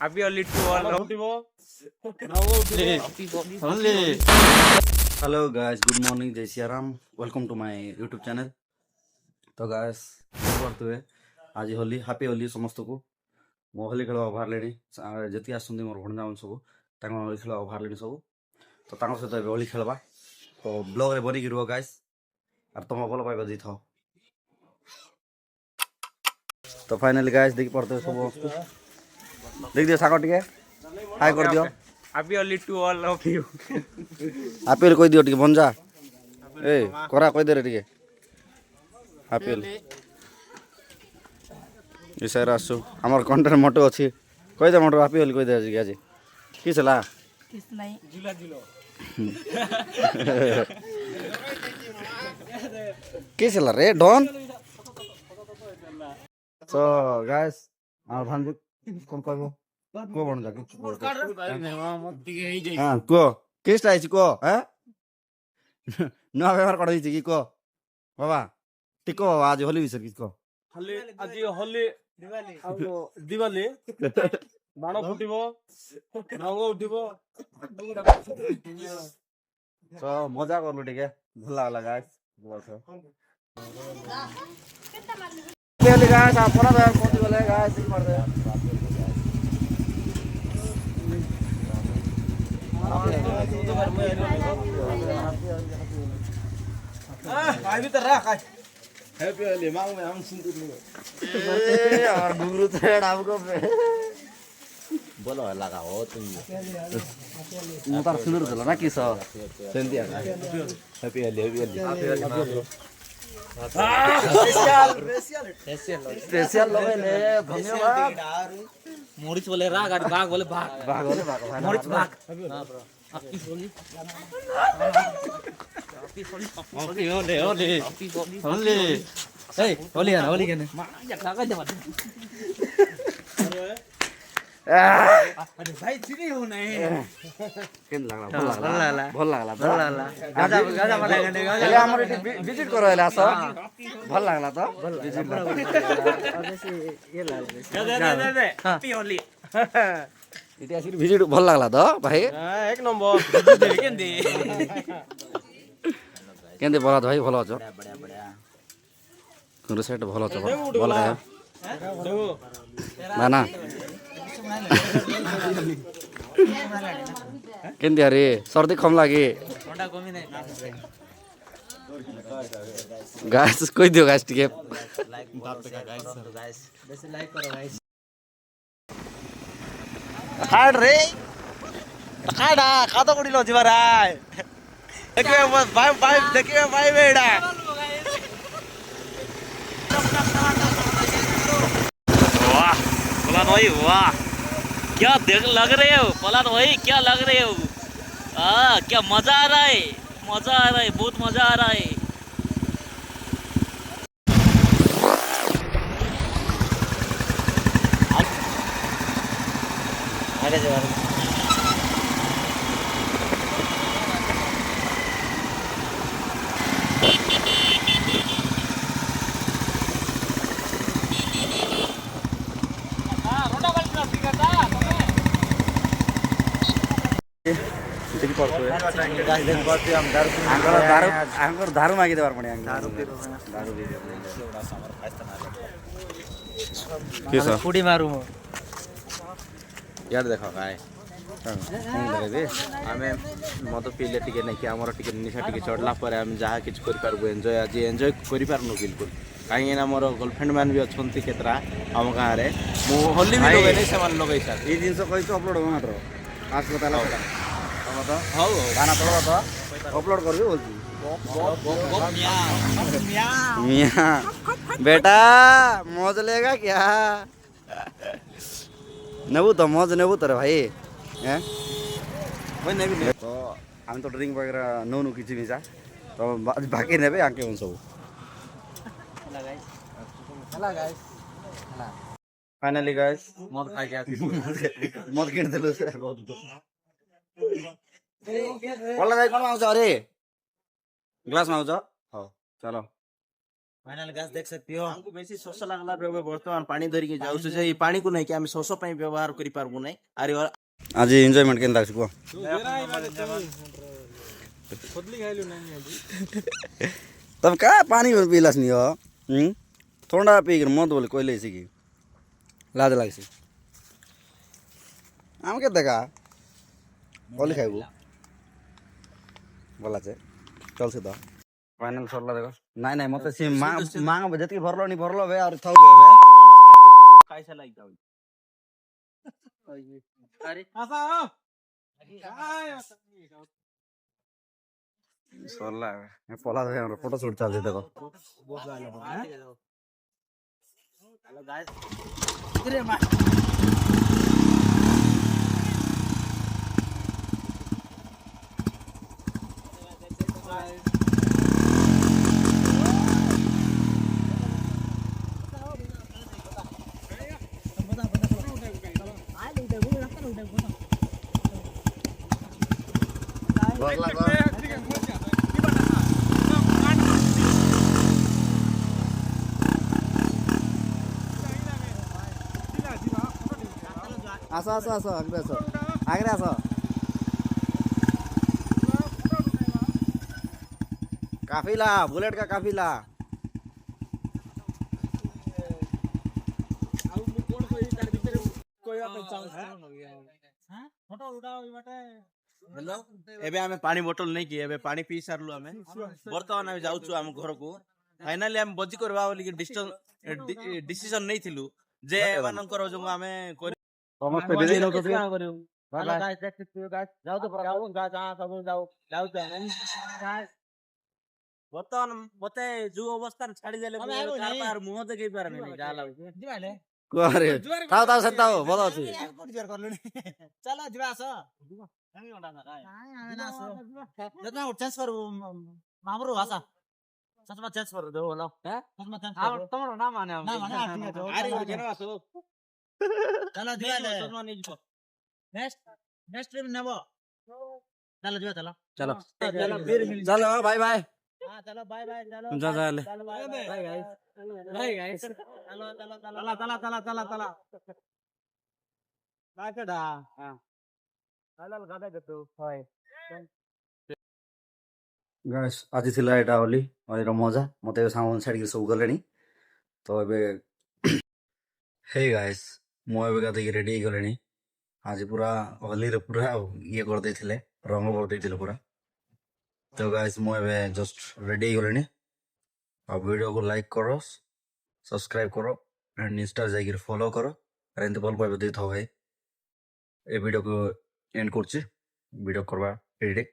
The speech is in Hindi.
Happy only to all of hello guys, good morning, जय Siya Ram. Welcome to my YouTube channel. तो गाइस करते आज होली, हैप्पी होली समस्त को। मो होली खेल बाहर जी आसुँच मोर भणजा मान सब होली खेल बाहर सब। तो सहित होली खेलवा तो ब्लॉग रे बनिक रुह गाइस, और तुम भल पाइबा दी था। तो फाइनली गाइस देखी पड़ते सब देख दियो सागर टिके हाय कर दियो। happy only to all of you. Apple कोई दियो टिके भंजा ए करा कोई दे रे टिके आपेल इसारा आसु हमर कंटेंट मोटो अछि कोई दे मोटो आपेल कोई दे आज की चला किस नहीं जिला जिलो की चला रे डॉन। सो गाइस आर भांजु कोन कहबो को बन जा हां को केस्ट आइछ को हैं न व्यवहार कर दैछि की को बाबा टिको आज होली विषय की को होली आज होली दिवाली बाण फुटिबो रंग उठिबो तो मजा करलु टिके भल लागला गाइस गाइस आपन पहुंच गले गाइस कर दे भाई भी तो रख हैप्पी होली मांग में हम सुन ए और घुंगरू थेड़ आपको बोलो लगा हो तुम मुतार सुंदर चला ना किस सेंदिया हैप्पी होली स्पेशल लोगे धन्यवाद। मोरिच बोले रा गाड़ी बाग बोले बाग भाग बोले भाग मोरिच बाग होली होली होली होली ए होली है होली केने लगा दे अरे भाई चिनी हो नहीं केन लागला भल लागला गाजा गाजा माने एले हमर विजिट करो एला आसो भल लागला तो विजिट दे हैप्पी होली इति आसी विजिट भल लागला तो भाई एक नंबर दे केंदी केंदे बोला भाई भल अछ बढ़िया बढ़िया कुरो सेट भल अछ भल है ना ना केंदे अरे सर्दी कम लागे ठंडा कमी नहीं गाइस कोई दियो गाइस टिके लाइक गाइस बेसी लाइक करो गाइस हाड रे काडा खातो कुडिलो जिबाराय देखिए भाई भाई देखिए भाई बेड़ा वाह पलान भाई वाह क्या देख लग रहे हो पलान भाई क्या लग रहे हो क्या मजा आ रहा है बहुत मजा आ रहा है आगे जा देखि पड़तो है गाइस देख पड़ते हम दारू दारू मांगी देबार पड़े दारू दे एवढा समर खायता ना केसा फुडी मारू यार देखो काय लगे आमे मद पीले टिके नहीं कि हमर टिके निशा टिके चढ़ला पर हम जहा किछ कर पारबो एन्जॉय आज एन्जॉय करि पारनु बिल्कुल काहे ना मोर गर्लफ्रेंड मान भी अछंती केतरा हम गां रे मो होली भी लोगे नहीं से मान लोगे सर ई दिन से कहि तो अपलोड हो मात्र आज बता ला तो हां गाना तोड़ तो अपलोड कर बोल मियां बेटा मौज लेगा क्या नेबू तो मौज नेबू तर भाई हैं कोई नेबी तो हम तो ड्रिंक वगैरह नो नो किछि मिसा तो बाकी नेबे आके उन सब हला गाइस फाइनली गाइस मद खा के मद किन देलो से बोला जाय कोन आउँछ अरे ग्लास मा आउँछ हो चलो फाइनल गाइस देख सकते हो हमको बेसी शोष लागला बेबे वर्तमान पानी धरि के जाउ से ई पानी को नहीं कि हम शोष पई व्यवहार करि पारबो नहीं अरे आज एंजॉयमेंट केनता अछि को तब का पानी पीलास नहीं हो थोड़ा पी कर मत बोले कोइले सी की लाज लागसी आम के देखा बोली खाइबू बोला छे चल से तो फाइनल सरला देखो नहीं नहीं मते सी मांग जति भरलो नहीं भरलो बे और थौ गए बे कैसा लाग जाउ अरे सरला मैं पोला दे और फोटो शूट चल देखो हेलो गाइस आसो आसो आसो आगरे आसो काफिला बुलेट का काफिला हेलो एबे हमें पानी बोतल नहीं की एबे पानी पी सारलु हमें वर्तमान हम जाउ छु हम घर को फाइनली हम बजी करबा बोली डिसीजन नहीं थिलु जे मानकर जो हमें समस्त बिजी लोग तो बाय बाय गाइस देख सकते हो गाइस जाओ तो जाओ गाइस हां सब जाओ जाओ गाइस वर्तमान मते जो अवस्था छाड़ी देले कार पार मुंह देखे पार नहीं जाला दिवाले अरे ताऊ सताओ बोलो छी चलो दिवास हामी ओडा ना काय जतना ट्रांसफर मामरो भाषा सचमा ट्रांसफर दो होला सचमा ट्रांसफर तमरो नाम माने ठीक है अरे केनो आसो चलो दिवाले सचमा नहीं जो नेक्स्ट ट्रिप नेबो चलो दिवा चलो चलो बाय बाय हां चलो बाय बाय चलो जा चलो बाय गाइस चलो काय कड़ा हां हालाल गादा गतो होय गाइस आज थिला एटा होली और मजा मते साउंड साइड के सब गलेनी तो एबे हे गाइस मो एबे गाते रेडी गलेनी आज पूरा होली रे पूरा ये कर देथिले रंग कर देथिले पूरा तो गाइस मो एबे जस्ट रेडी गलेनी और वीडियो को लाइक करो सब्सक्राइब करो एंड इंस्टा जाकर फॉलो करो और एंत भल पाइबे देथो भाई ए वीडियो को एंड करछि वीडियो करबा एडिट